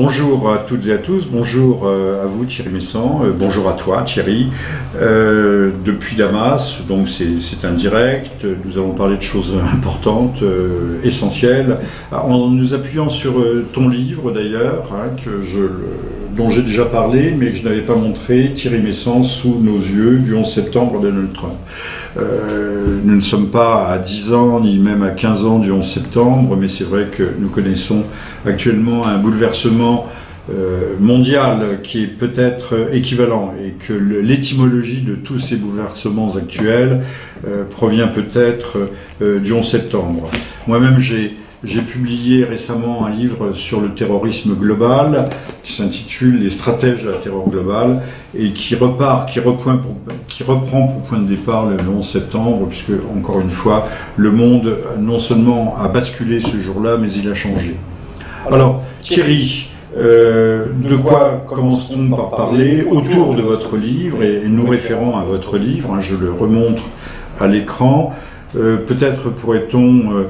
Bonjour à toutes et à tous, bonjour à vous Thierry Messant, bonjour à toi Thierry, depuis Damas, donc c'est un direct, nous allons parler de choses importantes, essentielles, en nous appuyant sur ton livre d'ailleurs, hein, dont j'ai déjà parlé, mais que je n'avais pas montré, Thierry Messant sous nos yeux, du 11 septembre de Donald Trump. Nous ne sommes pas à 10 ans, ni même à 15 ans du 11 septembre, mais c'est vrai que nous connaissons actuellement un bouleversement mondial qui est peut-être équivalent et que l'étymologie de tous ces bouleversements actuels provient peut-être du 11 septembre. Moi-même, j'ai publié récemment un livre sur le terrorisme global qui s'intitule « Les stratèges de la terreur globale » et qui reprend pour point de départ le 11 septembre, puisque, encore une fois, le monde non seulement a basculé ce jour-là, mais il a changé. Alors, Thierry, de quoi commence-t-on par parler autour de votre livre, et nous référons à votre livre, hein, je le remontre à l'écran. Peut-être pourrait-on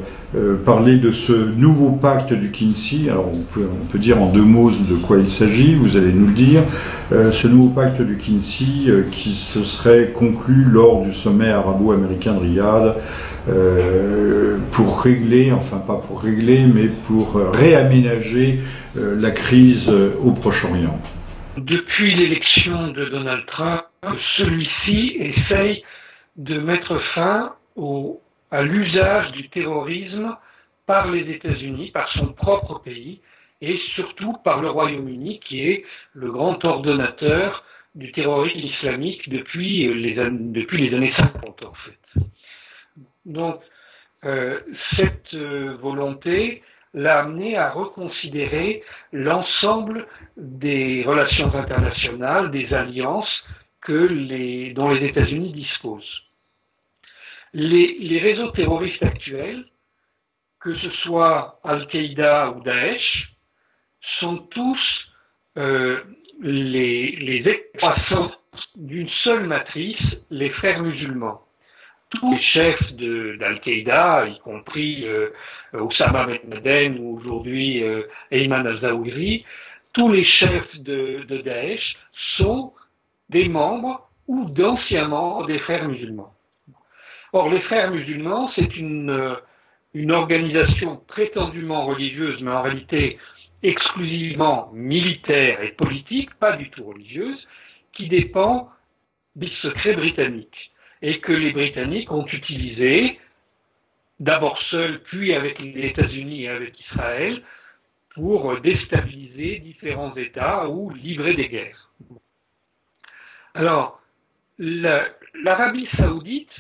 parler de ce nouveau pacte du Quincy. Alors on peut dire en deux mots de quoi il s'agit, vous allez nous le dire. Ce nouveau pacte du Quincy qui se serait conclu lors du sommet arabo-américain de Riyad pour régler, enfin pas pour régler, mais pour réaménager la crise au Proche-Orient. Depuis l'élection de Donald Trump, celui-ci essaye de mettre fin à l'usage du terrorisme par les États-Unis, par son propre pays, et surtout par le Royaume-Uni, qui est le grand ordonnateur du terrorisme islamique depuis les années 50, en fait. Donc, cette volonté l'a amené à reconsidérer l'ensemble des relations internationales, des alliances dont les États-Unis disposent. Les réseaux terroristes actuels, que ce soit Al-Qaïda ou Daesh, sont tous les excroissants d'une seule matrice, les frères musulmans. Tous les chefs d'Al-Qaïda, y compris Oussama Ben Laden ou aujourd'hui Ayman al-Zawahiri, tous les chefs de Daesh sont des membres ou d'anciens membres des frères musulmans. Or, les frères musulmans, c'est une organisation prétendument religieuse, mais en réalité exclusivement militaire et politique, pas du tout religieuse, qui dépend des secrets britanniques, et que les Britanniques ont utilisé, d'abord seuls, puis avec les États-Unis et avec Israël, pour déstabiliser différents États ou livrer des guerres. Alors, l'Arabie saoudite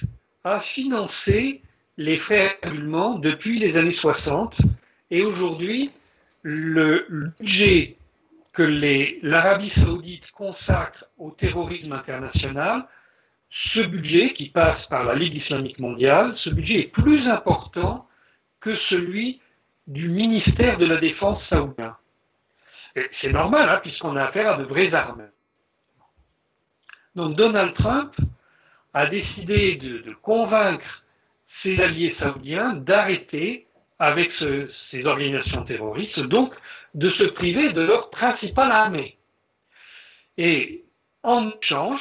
a financé les frères musulmans depuis les années 60, et aujourd'hui, le budget que l'Arabie saoudite consacre au terrorisme international, ce budget qui passe par la Ligue islamique mondiale, ce budget est plus important que celui du ministère de la Défense saoudien. C'est normal, hein, puisqu'on a affaire à de vrais armeurs. Donc Donald Trump a décidé de convaincre ses alliés saoudiens d'arrêter avec ces organisations terroristes, donc de se priver de leur principale armée. Et en échange,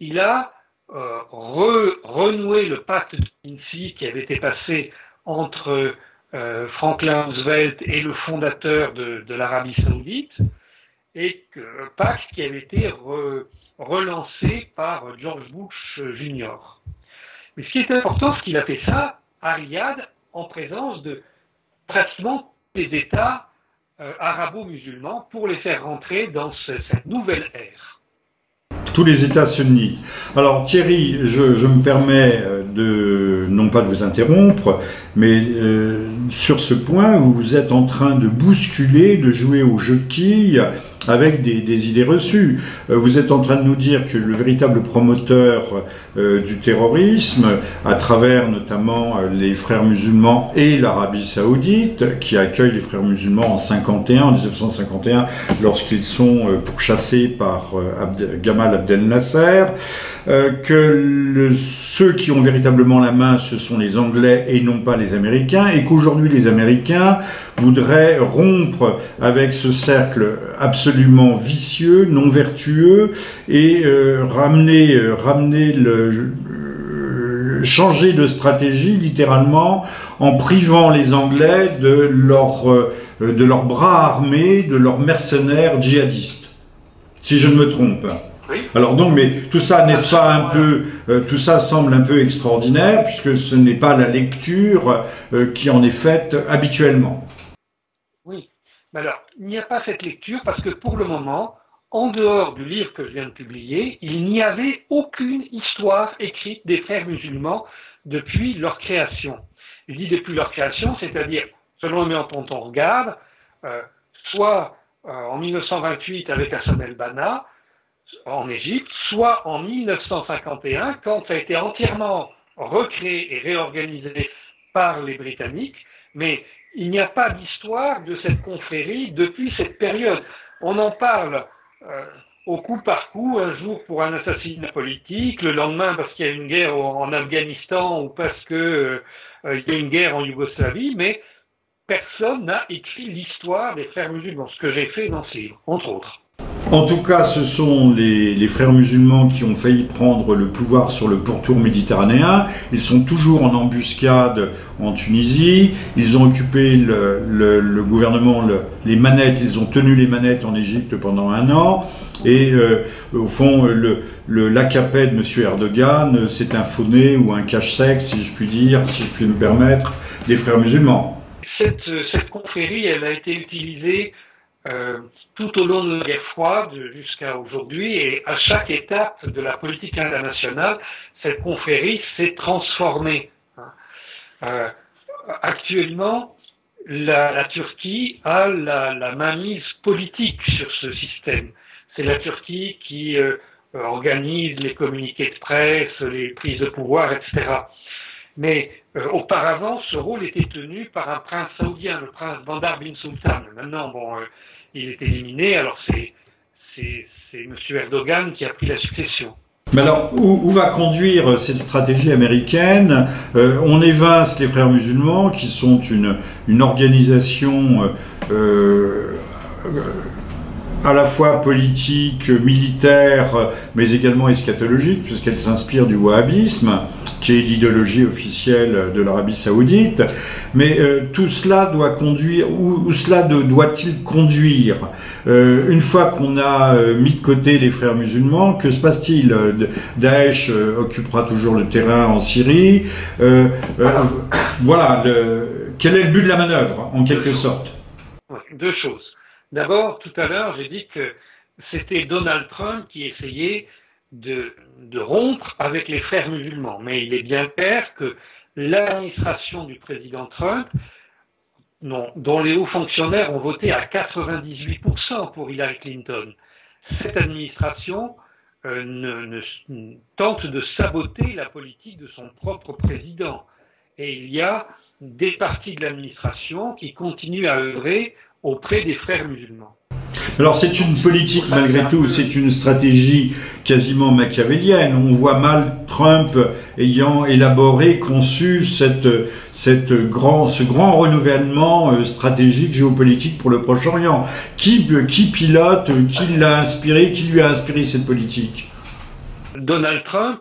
il a renoué le pacte de Quincy qui avait été passé entre Franklin Roosevelt et le fondateur de l'Arabie saoudite, et un pacte qui avait été relancé par George Bush Jr. Mais ce qui est important, c'est qu'il a fait ça à Riyad en présence de pratiquement des États arabo-musulmans pour les faire rentrer dans cette nouvelle ère. Tous les États sunnites. Alors Thierry, je me permets non pas de vous interrompre, mais sur ce point où vous êtes en train de bousculer, de jouer au jeu de quilles avec des idées reçues. Vous êtes en train de nous dire que le véritable promoteur du terrorisme, à travers notamment les frères musulmans et l'Arabie saoudite, qui accueille les frères musulmans en 1951, lorsqu'ils sont pourchassés par Gamal Abdel Nasser, que ceux qui ont véritablement la main, ce sont les Anglais et non pas les Américains, et qu'aujourd'hui les Américains voudraient rompre avec ce cercle absolument vicieux, non vertueux, et changer de stratégie littéralement en privant les Anglais de leur bras armés, de leurs mercenaires djihadistes, si je ne me trompe. Oui. Alors donc, mais tout ça, n'est-ce pas un peu, tout ça semble un peu extraordinaire puisque ce n'est pas la lecture qui en est faite habituellement. Oui. Mais alors, il n'y a pas cette lecture parce que pour le moment, en dehors du livre que je viens de publier, il n'y avait aucune histoire écrite des frères musulmans depuis leur création. Je dis depuis leur création, c'est-à-dire, selon le dont on regarde, soit en 1928 avec Hassan el-Banna en Égypte, soit en 1951 quand ça a été entièrement recréé et réorganisé par les Britanniques, mais il n'y a pas d'histoire de cette confrérie depuis cette période. On en parle au coup par coup, un jour pour un assassinat politique, le lendemain parce qu'il y a une guerre en Afghanistan ou parce que il y a une guerre en Yougoslavie, mais personne n'a écrit l'histoire des frères musulmans, ce que j'ai fait dans ce livre, entre autres. En tout cas, ce sont les frères musulmans qui ont failli prendre le pouvoir sur le pourtour méditerranéen. Ils sont toujours en embuscade en Tunisie. Ils ont occupé le gouvernement, les manettes. Ils ont tenu les manettes en Égypte pendant 1 an. Et au fond, l'AKP de M. Erdogan, c'est un faux-nez ou un cache-sec, si je puis dire, si je puis me permettre, des frères musulmans. Cette confrérie, elle a été utilisée tout au long de la guerre froide jusqu'à aujourd'hui, et à chaque étape de la politique internationale, cette confrérie s'est transformée. Actuellement, la Turquie a la mainmise politique sur ce système. C'est la Turquie qui organise les communiqués de presse, les prises de pouvoir, etc. Mais auparavant, ce rôle était tenu par un prince saoudien, le prince Bandar bin Sultan. Maintenant, bon, il est éliminé, alors c'est M. Erdogan qui a pris la succession. Mais alors, où va conduire cette stratégie américaine? On évince les frères musulmans, qui sont une organisation à la fois politique, militaire, mais également eschatologique, puisqu'elle s'inspire du wahhabisme, qui est l'idéologie officielle de l'Arabie Saoudite. Mais tout cela doit conduire, où cela doit-il conduire? Une fois qu'on a mis de côté les frères musulmans, que se passe-t-il? Daesh occupera toujours le terrain en Syrie. Voilà, quel est le but de la manœuvre, en quelque sorte? Deux choses. D'abord, tout à l'heure, j'ai dit que c'était Donald Trump qui essayait de rompre avec les frères musulmans. Mais il est bien clair que l'administration du président Trump, dont les hauts fonctionnaires ont voté à 98% pour Hillary Clinton, cette administration tente de saboter la politique de son propre président. Et il y a des parties de l'administration qui continuent à œuvrer auprès des frères musulmans. Alors c'est une politique malgré tout, c'est une stratégie quasiment machiavélienne. On voit mal Trump ayant élaboré, conçu ce grand renouvellement stratégique géopolitique pour le Proche-Orient. Qui pilote, qui l'a inspiré, qui lui a inspiré cette politique? Donald Trump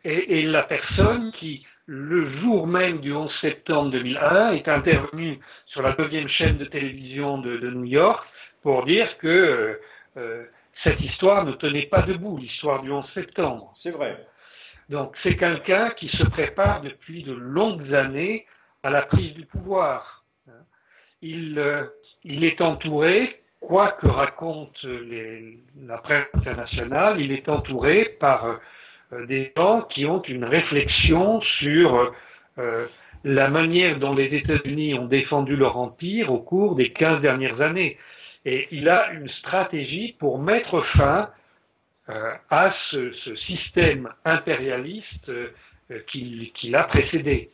est la personne qui, le jour même du 11 septembre 2001, est intervenu sur la 9e chaîne de télévision de New York pour dire que cette histoire ne tenait pas debout, l'histoire du 11 septembre. C'est vrai. Donc c'est quelqu'un qui se prépare depuis de longues années à la prise du pouvoir. Il est entouré, quoi que raconte la presse internationale, il est entouré par des gens qui ont une réflexion sur la manière dont les États-Unis ont défendu leur empire au cours des 15 dernières années. Et il a une stratégie pour mettre fin à ce système impérialiste qui l'a précédé.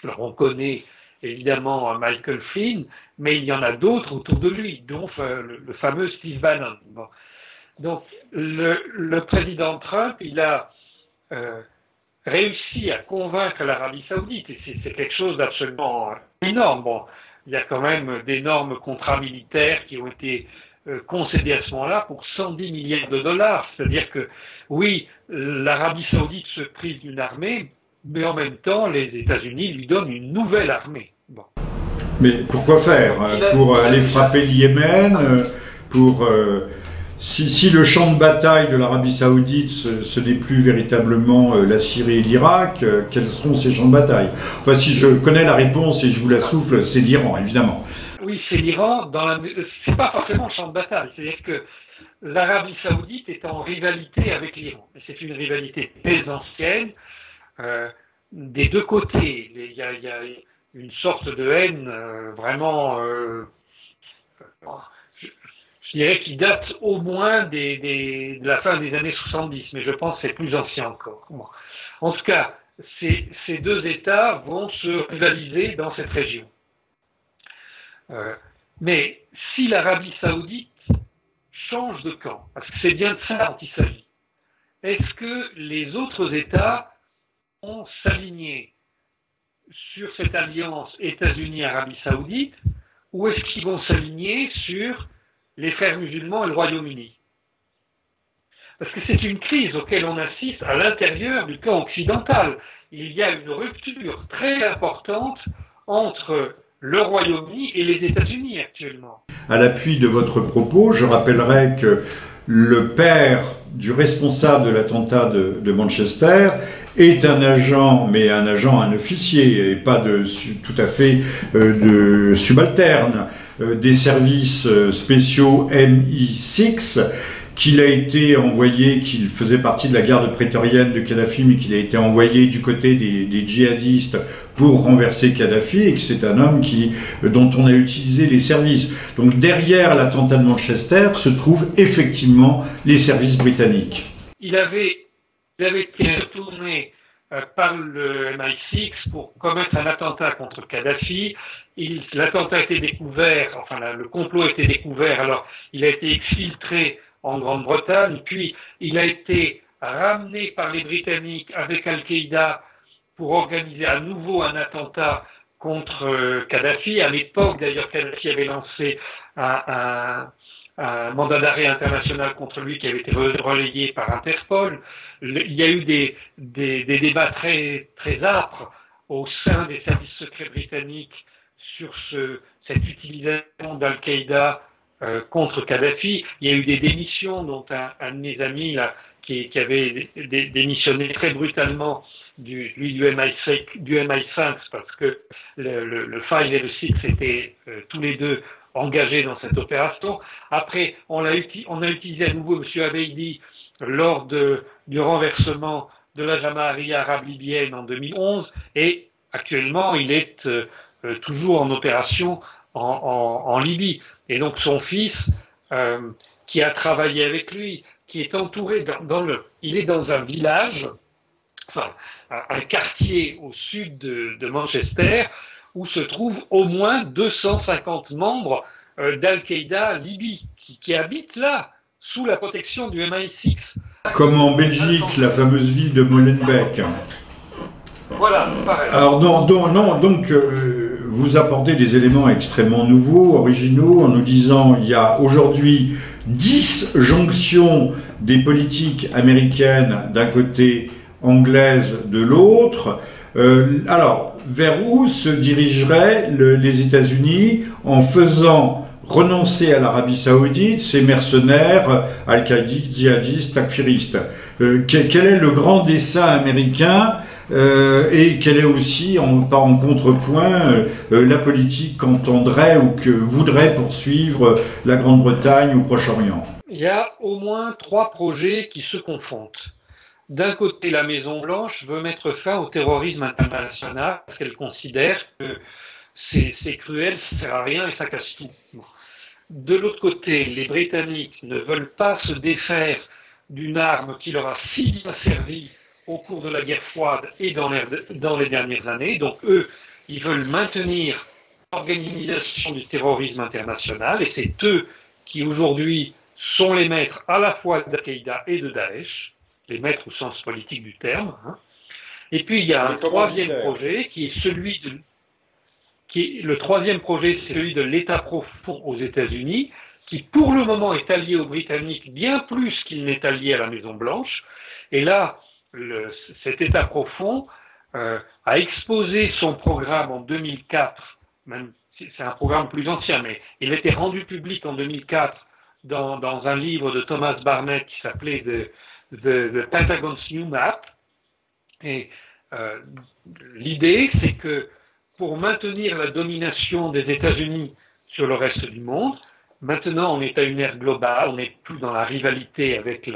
Alors on connaît évidemment Michael Flynn, mais il y en a d'autres autour de lui, dont le fameux Steve Bannon. Bon. Donc le président Trump, il a réussi à convaincre l'Arabie Saoudite, et c'est quelque chose d'absolument énorme. Bon, il y a quand même d'énormes contrats militaires qui ont été concédés à ce moment-là pour 110 milliards de dollars. C'est-à-dire que, oui, l'Arabie Saoudite se prive d'une armée, mais en même temps, les États-Unis lui donnent une nouvelle armée. Bon. Mais pourquoi faire? Pour aller frapper le Yémen, pour... Si le champ de bataille de l'Arabie Saoudite, ce n'est plus véritablement la Syrie et l'Irak, quels seront ces champs de bataille? Enfin, si je connais la réponse et je vous la souffle, c'est l'Iran, évidemment. Oui, c'est l'Iran. C'est pas forcément le champ de bataille. C'est-à-dire que l'Arabie Saoudite est en rivalité avec l'Iran. C'est une rivalité très ancienne, des deux côtés. Il y a une sorte de haine vraiment... je dirais qu'il date au moins de la fin des années 70, mais je pense que c'est plus ancien encore. Bon. En tout cas, ces deux États vont se rivaliser dans cette région. Mais si l'Arabie Saoudite change de camp, parce que c'est bien de ça dont il s'agit, est-ce que les autres États vont s'aligner sur cette alliance États-Unis-Arabie Saoudite, ou est-ce qu'ils vont s'aligner sur les frères musulmans et le Royaume-Uni? Parce que c'est une crise auquel on assiste à l'intérieur du camp occidental. Il y a une rupture très importante entre le Royaume-Uni et les États-Unis actuellement. À l'appui de votre propos, je rappellerai que le père du responsable de l'attentat de Manchester est un agent, mais un officier, et pas tout à fait de subalterne, des services spéciaux MI6, qu'il a été envoyé, qu'il faisait partie de la garde prétorienne de Kadhafi, mais qu'il a été envoyé du côté des djihadistes pour renverser Kadhafi, et que c'est un homme dont on a utilisé les services. Donc derrière l'attentat de Manchester se trouvent effectivement les services britanniques. Il avait été retourné par le MI6 pour commettre un attentat contre Kadhafi. L'attentat a été découvert, enfin le complot a été découvert, alors il a été exfiltré en Grande-Bretagne, puis il a été ramené par les Britanniques avec Al-Qaïda pour organiser à nouveau un attentat contre Kadhafi. À l'époque, d'ailleurs, Kadhafi avait lancé un mandat d'arrêt international contre lui qui avait été relayé par Interpol. Il y a eu des débats très, très âpres au sein des services secrets britanniques sur cette utilisation d'Al-Qaïda contre Kadhafi. Il y a eu des démissions, dont un de mes amis là, qui avait démissionné très brutalement du MI5 parce que le 5 et le 6 étaient tous les deux engagés dans cette opération. Après, on a utilisé à nouveau M. Abeidi lors du renversement de la Jamaahiriya arabe libyenne en 2011, et actuellement il est toujours en opération en Libye. Et donc son fils, qui a travaillé avec lui, qui est entouré il est dans un village, enfin un quartier au sud de Manchester, où se trouvent au moins 250 membres d'Al-Qaïda Libye, qui habitent là, sous la protection du MI6. Comme en Belgique, la fameuse ville de Molenbeek. Voilà, pareil. Alors donc vous apportez des éléments extrêmement nouveaux, originaux, en nous disant il y a aujourd'hui 10 jonctions des politiques américaines d'un côté, anglaises de l'autre. Alors, vers où se dirigeraient les États-Unis en faisant renoncer à l'Arabie Saoudite ces mercenaires al-qaïdiques, djihadistes, takfiristes? Quel est le grand dessein américain et quelle est aussi, en contrepoint, la politique qu'entendrait ou que voudrait poursuivre la Grande-Bretagne ou Proche-Orient? Il y a au moins 3 projets qui se confrontent. D'un côté, la Maison-Blanche veut mettre fin au terrorisme international parce qu'elle considère que c'est cruel, ça sert à rien et ça casse tout. De l'autre côté, les Britanniques ne veulent pas se défaire d'une arme qui leur a si bien servi au cours de la guerre froide et dans les dernières années. Donc eux, ils veulent maintenir l'organisation du terrorisme international, et c'est eux qui aujourd'hui sont les maîtres à la fois d'Al-Qaïda et de Daesh, les maîtres au sens politique du terme, hein. Et puis il y a un troisième projet qui est celui de le troisième projet, c'est celui de l'État profond aux États-Unis, qui pour le moment est allié aux Britanniques bien plus qu'il n'est allié à la Maison-Blanche. Et là, cet État profond a exposé son programme en 2004, même si c'est un programme plus ancien, mais il a été rendu public en 2004 dans un livre de Thomas Barnett qui s'appelait The Pentagon's New Map. Et l'idée, c'est que pour maintenir la domination des États-Unis sur le reste du monde, maintenant on est à une ère globale, on n'est plus dans la rivalité avec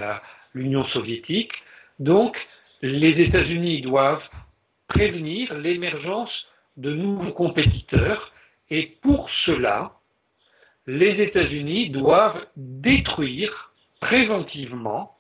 l'Union soviétique, donc les États-Unis doivent prévenir l'émergence de nouveaux compétiteurs, et pour cela, les États-Unis doivent détruire préventivement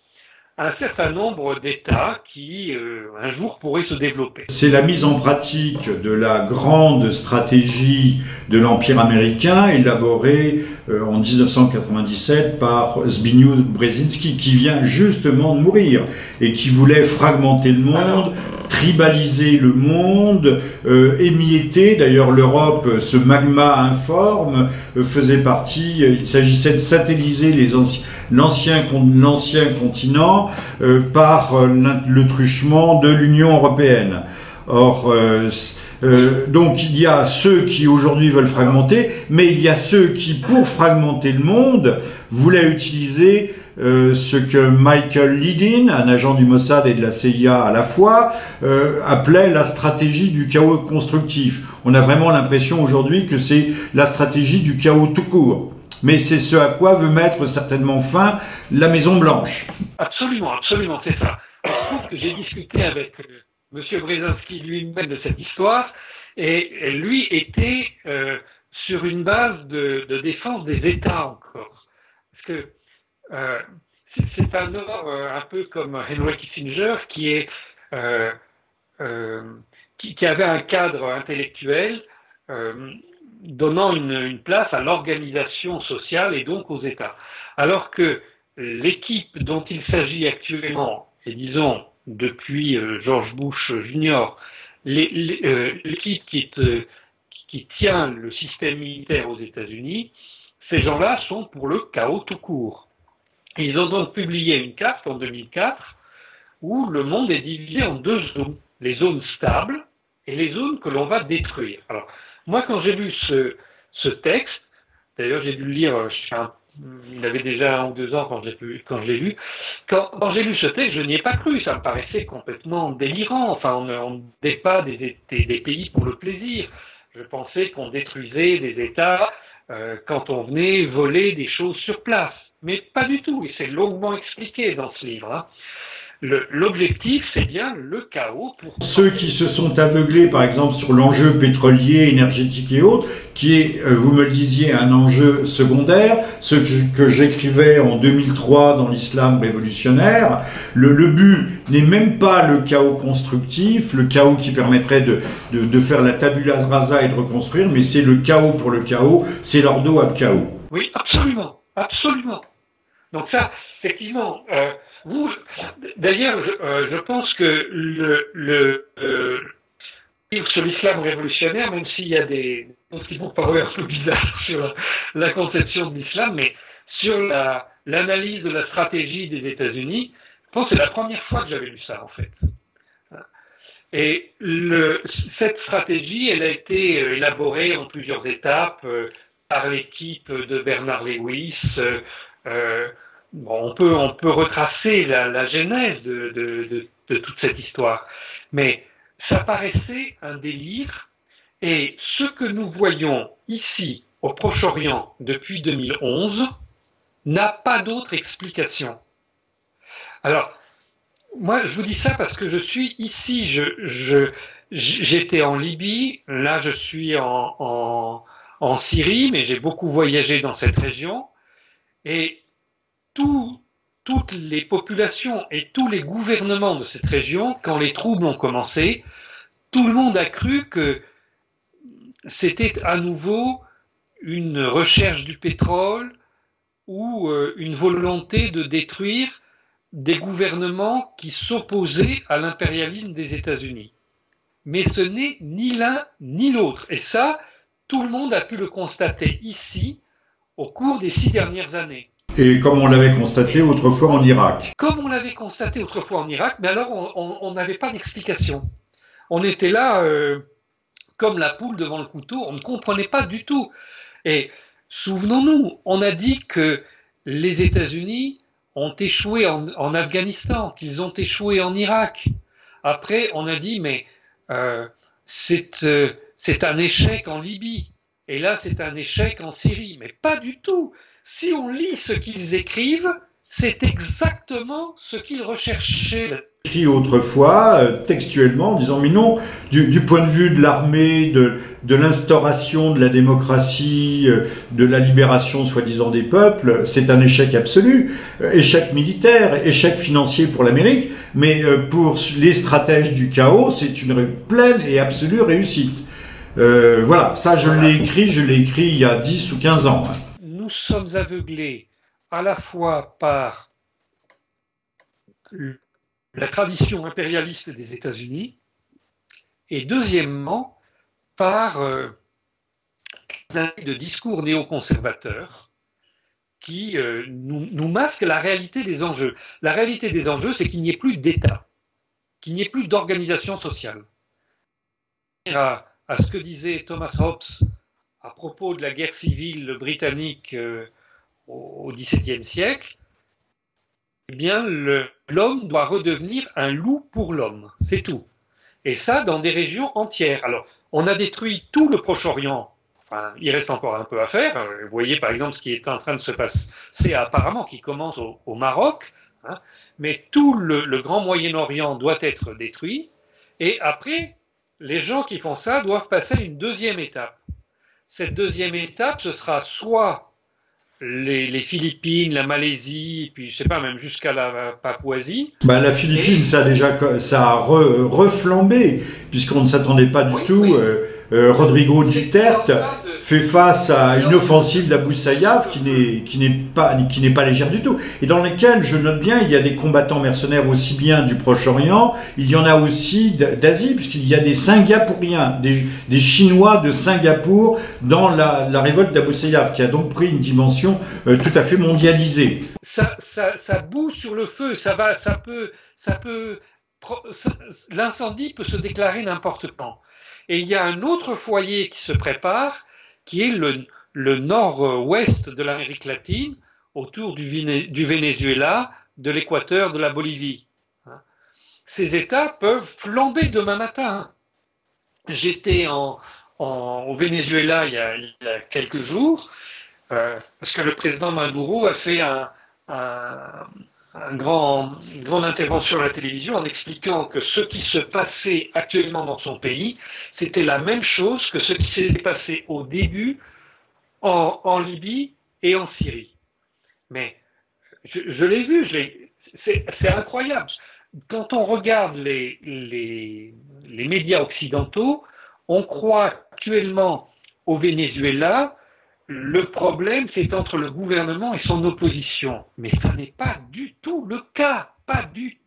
un certain nombre d'États qui, un jour, pourraient se développer. C'est la mise en pratique de la grande stratégie de l'Empire américain élaborée en 1997 par Zbigniew Brzezinski, qui vient justement de mourir et qui voulait fragmenter le monde, tribaliser le monde, émietter. D'ailleurs, l'Europe, ce magma informe, faisait partie. Il s'agissait de satelliser l'ancien continent par le truchement de l'Union européenne. Or, donc il y a ceux qui aujourd'hui veulent fragmenter, mais il y a ceux qui, pour fragmenter le monde, voulaient utiliser ce que Michael Ledeen, un agent du Mossad et de la CIA à la fois, appelait la stratégie du chaos constructif. On a vraiment l'impression aujourd'hui que c'est la stratégie du chaos tout court. Mais c'est ce à quoi veut mettre certainement fin la Maison-Blanche. Absolument, absolument, c'est ça. Je trouve que j'ai discuté avec M. Brzezinski lui-même de cette histoire, et lui était sur une base de défense des États encore. Parce que c'est un homme un peu comme Henry Kissinger qui avait un cadre intellectuel donnant une place à l'organisation sociale et donc aux États. Alors que l'équipe dont il s'agit actuellement, et disons depuis George Bush Jr., l'équipe qui tient le système militaire aux États-Unis, ces gens-là sont pour le chaos tout court. Ils ont donc publié une carte en 2004 où le monde est divisé en deux zones, les zones stables et les zones que l'on va détruire. Alors, moi, quand j'ai lu ce texte, d'ailleurs j'ai dû le lire, il avait déjà 1 ou 2 ans quand je l'ai lu, quand j'ai lu ce texte, je n'y ai pas cru, ça me paraissait complètement délirant, enfin on ne détruisait pas des pays pour le plaisir, je pensais qu'on détruisait des États quand on venait voler des choses sur place, mais pas du tout, et c'est longuement expliqué dans ce livre, hein. L'objectif, c'est bien le chaos. Ceux qui se sont aveuglés, par exemple, sur l'enjeu pétrolier, énergétique et autres, qui est, vous me le disiez, un enjeu secondaire, ce que j'écrivais en 2003 dans l'islam révolutionnaire, le but n'est même pas le chaos constructif, le chaos qui permettrait de faire la tabula rasa et de reconstruire, mais c'est le chaos pour le chaos, c'est l'ordo ab chaos. Oui, absolument, absolument. Donc ça, effectivement... D'ailleurs, je pense que le livre sur l'islam révolutionnaire, même s'il y a des choses qui vont paraître un peu bizarres sur la conception de l'islam, mais sur l'analyse de la stratégie des États-Unis, je pense que c'est la première fois que j'avais lu ça, en fait. Et cette stratégie, elle a été élaborée en plusieurs étapes par l'équipe de Bernard Lewis. Bon, on peut retracer la genèse de toute cette histoire, mais ça paraissait un délire, et ce que nous voyons ici au Proche-Orient depuis 2011 n'a pas d'autre explication. Alors, moi je vous dis ça parce que je suis ici, j'étais en Libye, là je suis en Syrie, mais j'ai beaucoup voyagé dans cette région, et toutes les populations et tous les gouvernements de cette région, quand les troubles ont commencé, tout le monde a cru que c'était à nouveau une recherche du pétrole ou une volonté de détruire des gouvernements qui s'opposaient à l'impérialisme des États-Unis. Mais ce n'est ni l'un ni l'autre. Et ça, tout le monde a pu le constater ici au cours des 6 dernières années. Et comme on l'avait constaté autrefois en Irak. Comme on l'avait constaté autrefois en Irak, mais alors on n'avait pas d'explication. On était là comme la poule devant le couteau, on ne comprenait pas du tout. Et souvenons-nous, on a dit que les États-Unis ont échoué en Afghanistan, qu'ils ont échoué en Irak. Après, on a dit, mais c'est un échec en Libye. Et là, c'est un échec en Syrie. Mais pas du tout. Si on lit ce qu'ils écrivent, c'est exactement ce qu'ils recherchaient. Écrit autrefois, textuellement, en disant mais non, du point de vue de l'armée, de l'instauration de la démocratie, de la libération soi-disant des peuples, c'est un échec absolu, échec militaire, échec financier pour l'Amérique, mais pour les stratèges du chaos, c'est une pleine et absolue réussite. Voilà, ça je l'ai écrit il y a 10 ou 15 ans. Nous sommes aveuglés à la fois par la tradition impérialiste des États-Unis et deuxièmement par des années de discours néoconservateurs qui nous masquent la réalité des enjeux. La réalité des enjeux, c'est qu'il n'y ait plus d'État, qu'il n'y ait plus d'organisation sociale. À ce que disait Thomas Hobbes à propos de la guerre civile britannique au XVIIe siècle, eh bien, l'homme doit redevenir un loup pour l'homme, c'est tout. Et ça, dans des régions entières. Alors, on a détruit tout le Proche-Orient. Enfin, il reste encore un peu à faire. Vous voyez, par exemple, ce qui est en train de se passer apparemment, qui commence au Maroc. Hein, mais tout le grand Moyen-Orient doit être détruit. Et après, les gens qui font ça doivent passer à une deuxième étape. Cette deuxième étape, ce sera soit les Philippines, la Malaisie, puis je sais pas, même jusqu'à la Papouasie. Ben, la Philippine, ça a reflambé, puisqu'on ne s'attendait pas du tout. Oui. Rodrigo Duterte fait face à une offensive d'Abou Sayyaf qui n'est pas légère du tout, et dans laquelle, je note bien, il y a des combattants mercenaires aussi bien du Proche-Orient, il y en a aussi d'Asie, puisqu'il y a des Singapouriens, des Chinois de Singapour dans la révolte d'Abou Sayyaf, qui a donc pris une dimension tout à fait mondialisée. Ça bout sur le feu, l'incendie peut se déclarer n'importe quand. Et il y a un autre foyer qui se prépare, qui est le nord-ouest de l'Amérique latine, autour du Venezuela, de l'Équateur, de la Bolivie. Ces États peuvent flamber demain matin. J'étais au Venezuela il y a quelques jours, parce que le président Maduro a fait une grande intervention à la télévision en expliquant que ce qui se passait actuellement dans son pays, c'était la même chose que ce qui s'était passé au début en Libye et en Syrie. Mais je l'ai vu, c'est incroyable. Quand on regarde les médias occidentaux, on croit actuellement au Venezuela. Le problème, c'est entre le gouvernement et son opposition. Mais ça n'est pas du tout le cas. Pas plus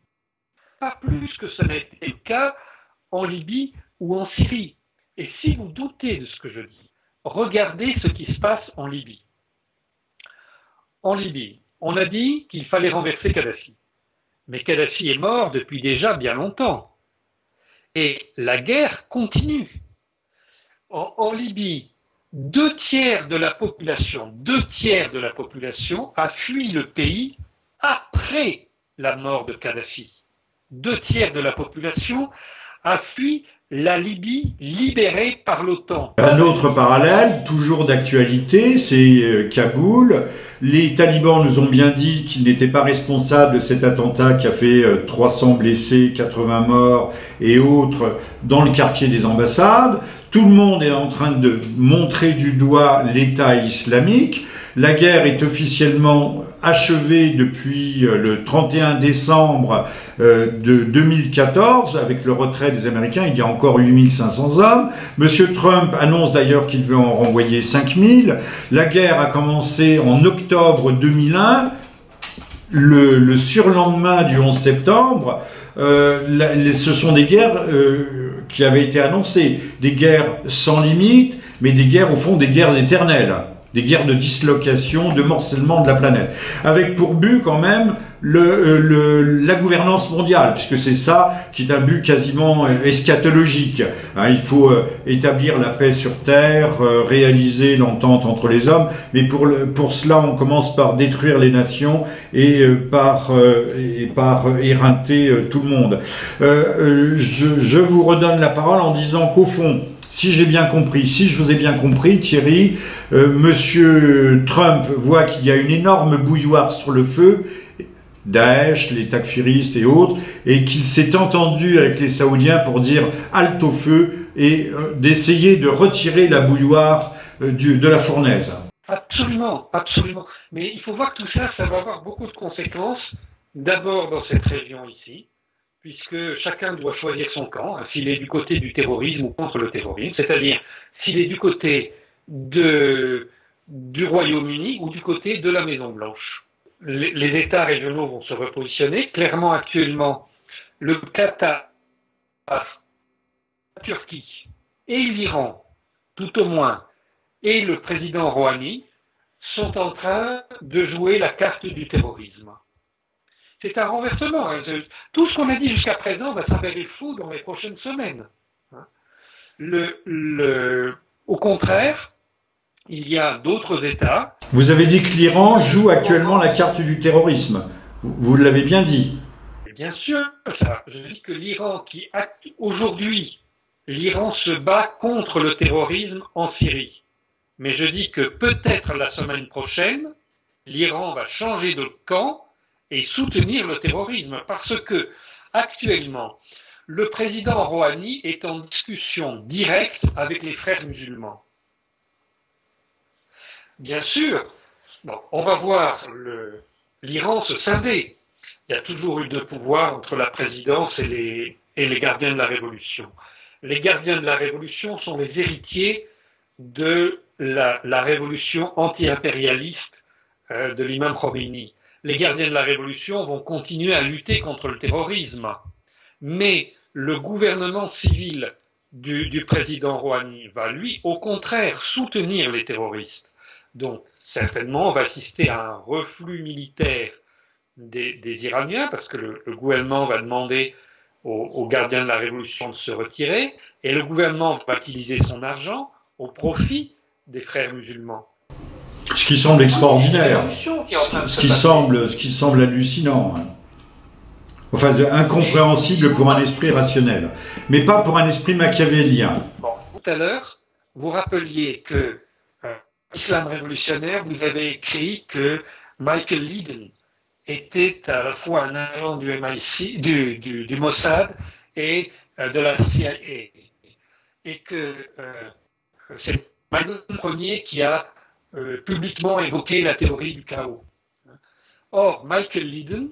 que ça n'a été le cas en Libye ou en Syrie. Et si vous doutez de ce que je dis, regardez ce qui se passe en Libye. En Libye, on a dit qu'il fallait renverser Kadhafi. Mais Kadhafi est mort depuis déjà bien longtemps. Et la guerre continue. En Libye, 2/3 de la population a fui le pays après la mort de Kadhafi. 2/3 de la population a fui la Libye libérée par l'OTAN. Un autre parallèle, toujours d'actualité, c'est Kaboul. Les talibans nous ont bien dit qu'ils n'étaient pas responsables de cet attentat qui a fait 300 blessés, 80 morts et autres dans le quartier des ambassades. Tout le monde est en train de montrer du doigt l'État islamique. La guerre est officiellement achevée depuis le 31 décembre de 2014 avec le retrait des Américains. Il y a encore 8500 hommes. Monsieur Trump annonce d'ailleurs qu'il veut en renvoyer 5000. La guerre a commencé en octobre 2001. le surlendemain du 11 septembre, ce sont des guerres qui avaient été annoncées, des guerres sans limite, mais des guerres au fond des guerres éternelles, des guerres de dislocation, de morcellement de la planète, avec pour but quand même la gouvernance mondiale, puisque c'est ça qui est un but quasiment eschatologique. Hein, il faut établir la paix sur Terre, réaliser l'entente entre les hommes, mais pour cela on commence par détruire les nations et par éreinter tout le monde. Je vous redonne la parole en disant qu'au fond, si j'ai bien compris, si je vous ai bien compris, Thierry, Monsieur Trump voit qu'il y a une énorme bouilloire sur le feu, Daesh, les takfiristes et autres, et qu'il s'est entendu avec les Saoudiens pour dire halte au feu et d'essayer de retirer la bouilloire de la fournaise. Absolument, absolument. Mais il faut voir que tout ça, ça va avoir beaucoup de conséquences. D'abord dans cette région ici, puisque chacun doit choisir son camp, hein, s'il est du côté du terrorisme ou contre le terrorisme, c'est-à-dire s'il est du côté du Royaume-Uni ou du côté de la Maison-Blanche. Les États régionaux vont se repositionner. Clairement, actuellement, le Qatar, la Turquie et l'Iran, tout au moins, et le président Rouhani sont en train de jouer la carte du terrorisme. C'est un renversement. Tout ce qu'on a dit jusqu'à présent va s'avérer faux dans les prochaines semaines. Au contraire, il y a d'autres États. Vous avez dit que l'Iran joue actuellement la carte du terrorisme. Vous l'avez bien dit. Bien sûr, ça. Je dis que l'Iran, aujourd'hui, l'Iran se bat contre le terrorisme en Syrie. Mais je dis que peut-être la semaine prochaine, l'Iran va changer de camp et soutenir le terrorisme, parce que actuellement, le président Rouhani est en discussion directe avec les frères musulmans. Bien sûr, bon, on va voir l'Iran se scinder. Il y a toujours eu deux pouvoirs entre la présidence et les gardiens de la révolution. Les gardiens de la révolution sont les héritiers de la révolution anti-impérialiste de l'imam Khomeini. Les gardiens de la révolution vont continuer à lutter contre le terrorisme. Mais le gouvernement civil du président Rouhani va, lui, au contraire, soutenir les terroristes. Donc, certainement, on va assister à un reflux militaire des Iraniens, parce que le gouvernement va demander aux gardiens de la révolution de se retirer, et le gouvernement va utiliser son argent au profit des frères musulmans. Ce qui semble extraordinaire, ce qui semble hallucinant, hein. Enfin incompréhensible pour un esprit rationnel, mais pas pour un esprit machiavélien. Bon, tout à l'heure, vous rappeliez que Islam révolutionnaire, vous avez écrit que Michael Lydon était à la fois un agent du MI6, du Mossad et de la CIA, et que c'est Michael Ier qui a publiquement évoqué la théorie du chaos. Or, Michael Lydon,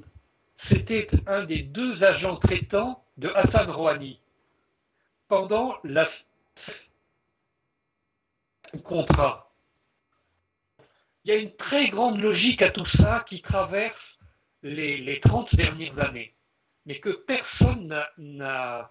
c'était un des deux agents traitants de Hassan Rouhani pendant la contrat. Il y a une très grande logique à tout ça qui traverse les 30 dernières années, mais que personne n'a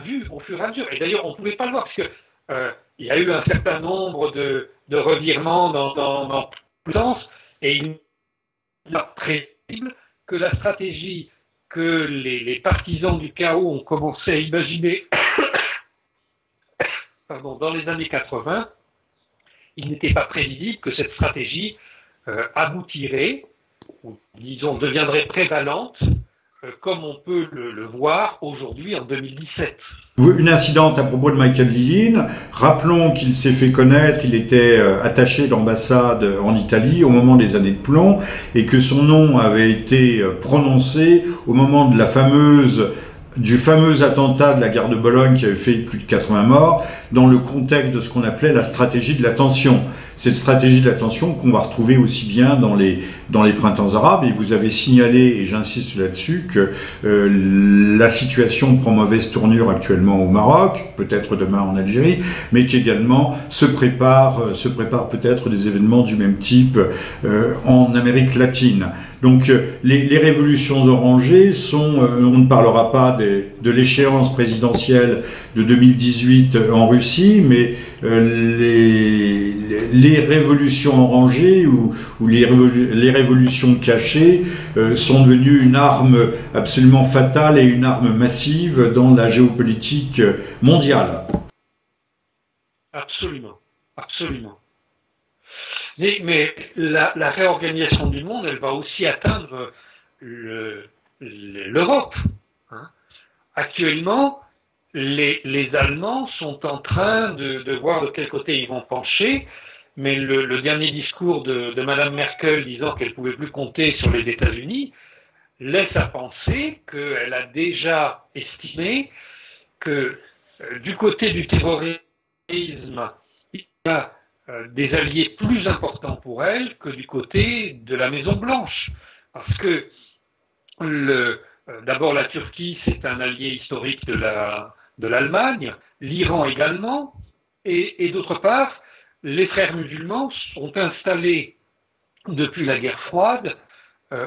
vu au fur et à mesure. Et d'ailleurs, on ne pouvait pas le voir, parce que il y a eu un certain nombre de revirements dans le sens, et il est prévisible que la stratégie que les partisans du chaos ont commencé à imaginer dans les années 80, il n'était pas prévisible que cette stratégie aboutirait, ou disons deviendrait prévalente, comme on peut le voir aujourd'hui en 2017. Une incidente à propos de Michael Lydon. Rappelons qu'il s'est fait connaître, il était attaché d'ambassade en Italie au moment des années de plomb, et que son nom avait été prononcé au moment de du fameux attentat de la gare de Bologne qui avait fait plus de 80 morts, dans le contexte de ce qu'on appelait la stratégie de l'attention. Cette stratégie de l'attention qu'on va retrouver aussi bien dans les dans les printemps arabes, et vous avez signalé, et j'insiste là-dessus, que la situation prend mauvaise tournure actuellement au Maroc, peut-être demain en Algérie, mais qu'également se prépare peut-être des événements du même type en Amérique latine. Donc les révolutions orangées sont, on ne parlera pas de l'échéance présidentielle de 2018 en Russie, mais les révolutions orangées ou les révolutions cachées sont devenues une arme absolument fatale et une arme massive dans la géopolitique mondiale. Absolument, absolument. Mais la réorganisation du monde, elle va aussi atteindre l'Europe. Hein. Actuellement, les Allemands sont en train de voir de quel côté ils vont pencher, mais le dernier discours de Madame Merkel disant qu'elle ne pouvait plus compter sur les États-Unis laisse à penser qu'elle a déjà estimé que du côté du terrorisme, il y a des alliés plus importants pour elle que du côté de la Maison Blanche. Parce que d'abord la Turquie, c'est un allié historique de l'Allemagne, l'Iran également, et d'autre part, les frères musulmans sont installés depuis la guerre froide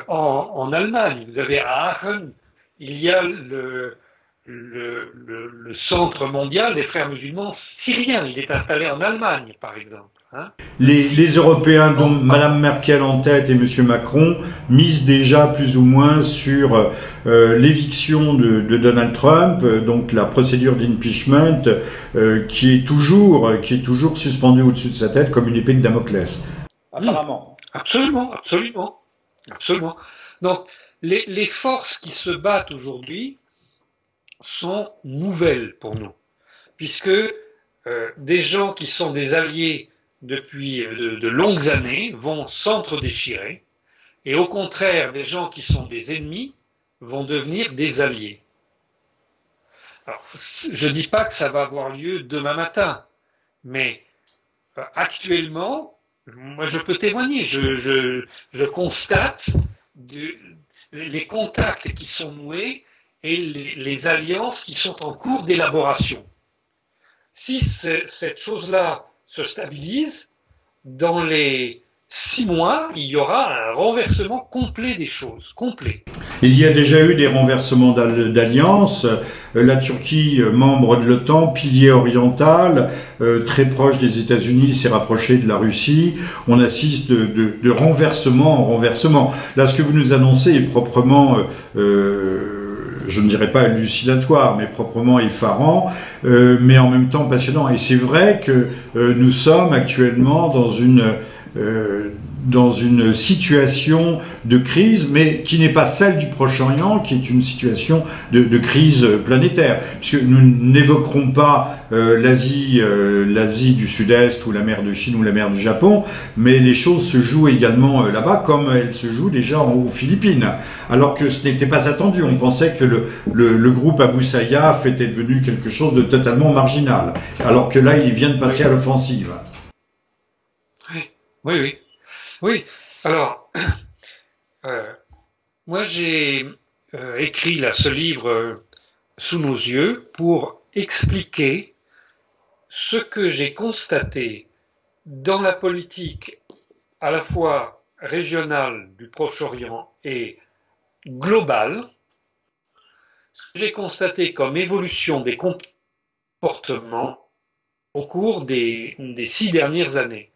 en Allemagne. Vous avez à Aachen, il y a le centre mondial des frères musulmans syriens. Il est installé en Allemagne, par exemple. Hein. Les Européens, dont Mme Merkel en tête et M. Macron, misent déjà plus ou moins sur l'éviction de Donald Trump, donc la procédure d'impeachment qui est toujours suspendue au-dessus de sa tête comme une épée de Damoclès. Apparemment. Absolument, absolument, absolument. Donc, les forces qui se battent aujourd'hui sont nouvelles pour nous, puisque des gens qui sont des alliés depuis de longues années vont s'entre-déchirer, et au contraire, des gens qui sont des ennemis vont devenir des alliés. Alors, je ne dis pas que ça va avoir lieu demain matin, mais actuellement, moi je peux témoigner, je constate les contacts qui sont noués et les alliances qui sont en cours d'élaboration. Si cette chose-là se stabilise, dans les 6 mois, il y aura un renversement complet des choses, complet. Il y a déjà eu des renversements d'alliances. La Turquie, membre de l'OTAN, pilier oriental, très proche des États-Unis, s'est rapprochée de la Russie. On assiste de renversement en renversement. Là, ce que vous nous annoncez est proprement, je ne dirais pas hallucinatoire, mais proprement effarant, mais en même temps passionnant. Et c'est vrai que nous sommes actuellement dans une situation de crise, mais qui n'est pas celle du Proche-Orient, qui est une situation de crise planétaire. Puisque nous n'évoquerons pas l'Asie du Sud-Est, ou la mer de Chine, ou la mer du Japon, mais les choses se jouent également là-bas, comme elles se jouent déjà aux Philippines. Alors que ce n'était pas attendu. On pensait que le groupe Abu Sayyaf était devenu quelque chose de totalement marginal. Alors que là, il vient de passer à l'offensive. Oui, oui. Oui, alors, moi j'ai écrit là, ce livre sous nos yeux pour expliquer ce que j'ai constaté dans la politique à la fois régionale du Proche-Orient et globale, ce que j'ai constaté comme évolution des comportements au cours des 6 dernières années.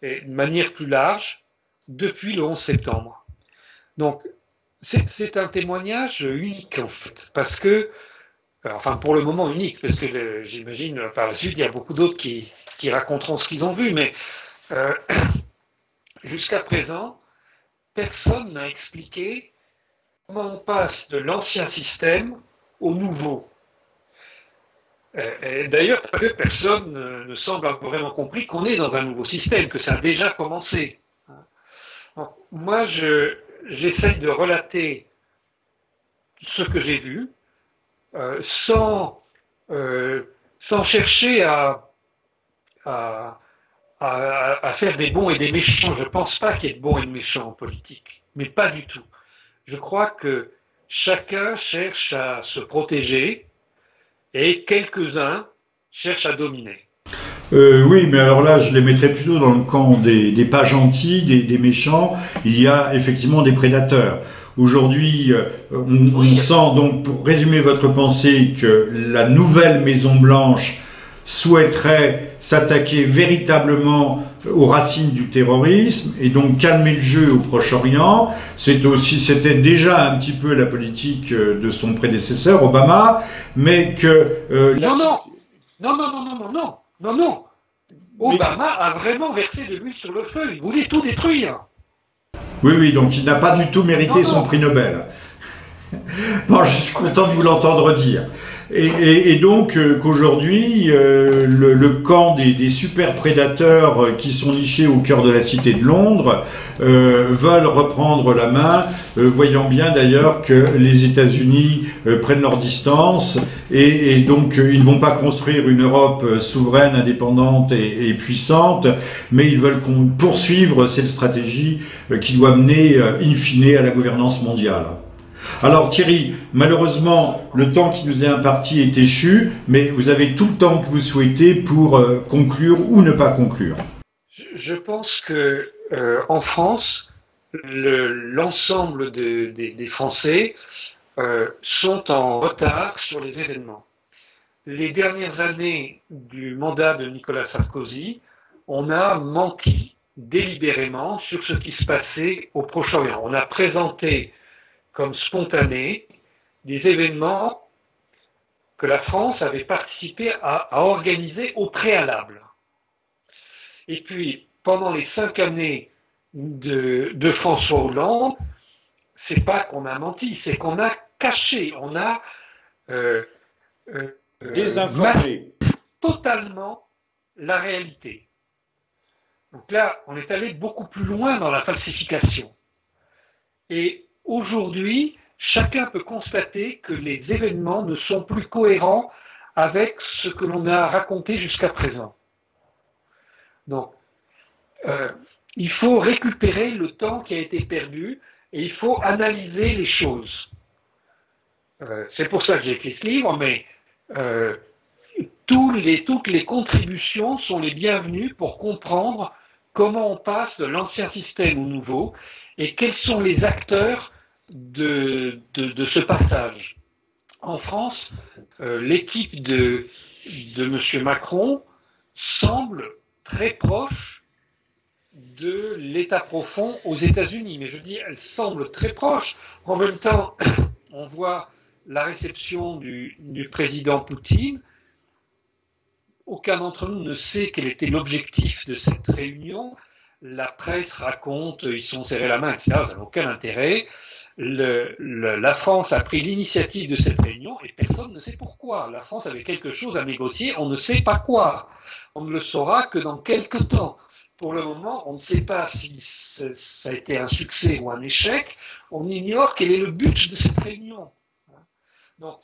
Et de manière plus large, depuis le 11 septembre. Donc, c'est un témoignage unique, en fait, parce que, enfin, pour le moment unique, parce que j'imagine, par la suite, il y a beaucoup d'autres qui raconteront ce qu'ils ont vu, mais jusqu'à présent, personne n'a expliqué comment on passe de l'ancien système au nouveau. D'ailleurs, personne ne semble avoir vraiment compris qu'on est dans un nouveau système, que ça a déjà commencé. Donc, moi, j'essaie de relater ce que j'ai vu, sans chercher à à faire des bons et des méchants. Je ne pense pas qu'il y ait de bons et de méchants en politique, mais pas du tout. Je crois que chacun cherche à se protéger et quelques-uns cherchent à dominer. Oui, mais alors là, je les mettrais plutôt dans le camp des pas gentils, des méchants. Il y a effectivement des prédateurs. Aujourd'hui, on sent donc, pour résumer votre pensée, que la nouvelle Maison-Blanche souhaiterait s'attaquer véritablement aux racines du terrorisme et donc calmer le jeu au Proche-Orient. C'était déjà un petit peu la politique de son prédécesseur, Obama, mais que... Non. Obama a vraiment versé de l'huile sur le feu. Il voulait tout détruire. Oui, donc il n'a pas du tout mérité son prix Nobel. Bon, je suis content de vous l'entendre dire. Et donc qu'aujourd'hui, le camp des super prédateurs qui sont nichés au cœur de la cité de Londres veulent reprendre la main, voyant bien d'ailleurs que les États-Unis prennent leur distance et donc ils ne vont pas construire une Europe souveraine, indépendante et puissante, mais ils veulent poursuivre cette stratégie qui doit mener in fine à la gouvernance mondiale. Alors Thierry, malheureusement, le temps qui nous est imparti est échu, mais vous avez tout le temps que vous souhaitez pour conclure ou ne pas conclure. Je pense que en France, l'ensemble des Français sont en retard sur les événements. Les dernières années du mandat de Nicolas Sarkozy, on a menti délibérément sur ce qui se passait au Proche-Orient. On a présenté comme spontanés des événements que la France avait participé à organiser au préalable. Et puis, pendant les 5 années de François Hollande, c'est pas qu'on a menti, c'est qu'on a caché, on a désinformé totalement la réalité. Donc là, on est allé beaucoup plus loin dans la falsification. Et aujourd'hui, chacun peut constater que les événements ne sont plus cohérents avec ce que l'on a raconté jusqu'à présent. Donc, il faut récupérer le temps qui a été perdu et il faut analyser les choses. C'est pour ça que j'ai écrit ce livre, mais toutes les contributions sont les bienvenues pour comprendre comment on passe de l'ancien système au nouveau et quels sont les acteurs de ce passage. En France, l'équipe de M. Macron semble très proche de l'État profond aux États-Unis. Mais je dis, elle semble très proche. En même temps, on voit la réception du président Poutine. Aucun d'entre nous ne sait quel était l'objectif de cette réunion. La presse raconte, ils se sont serrés la main, etc. Ça n'a aucun intérêt. La France a pris l'initiative de cette réunion et personne ne sait pourquoi. La France avait quelque chose à négocier, on ne sait pas quoi. On ne le saura que dans quelques temps. Pour le moment, on ne sait pas si ça a été un succès ou un échec. On ignore quel est le but de cette réunion. Donc,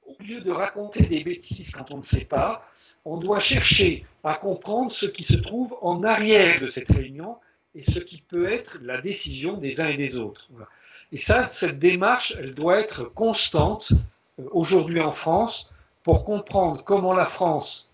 au lieu de raconter des bêtises quand on ne sait pas, on doit chercher à comprendre ce qui se trouve en arrière de cette réunion et ce qui peut être la décision des uns et des autres. Et ça, cette démarche, elle doit être constante aujourd'hui en France pour comprendre comment la France,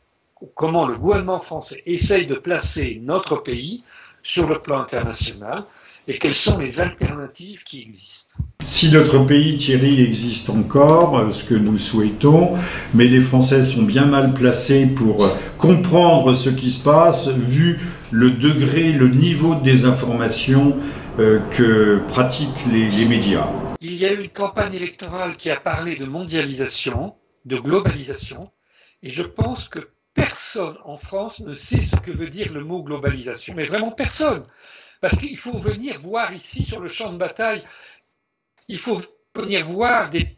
comment le gouvernement français essaye de placer notre pays sur le plan international et quelles sont les alternatives qui existent. Si notre pays, Thierry, existe encore, ce que nous souhaitons, mais les Français sont bien mal placés pour comprendre ce qui se passe, vu le degré, le niveau de désinformation que pratiquent les médias. Il y a eu une campagne électorale qui a parlé de mondialisation, de globalisation, et je pense que personne en France ne sait ce que veut dire le mot globalisation, mais vraiment personne. Parce qu'il faut venir voir ici sur le champ de bataille, il faut venir voir des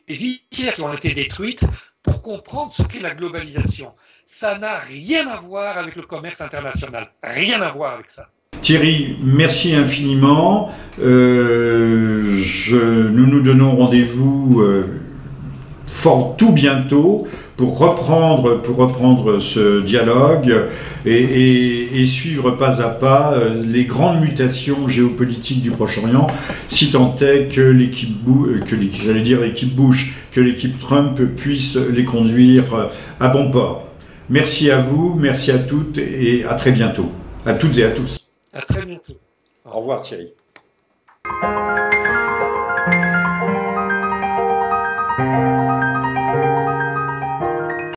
villes qui ont été détruites pour comprendre ce qu'est la globalisation. Ça n'a rien à voir avec le commerce international, rien à voir avec ça. Thierry, merci infiniment. Nous nous donnons rendez-vous tout bientôt pour reprendre ce dialogue et suivre pas à pas les grandes mutations géopolitiques du Proche-Orient, si tant est que l'équipe Bush, que l'équipe Trump puisse les conduire à bon port. Merci à vous, merci à toutes et à très bientôt. À toutes et à tous. À très bientôt. Au revoir Thierry.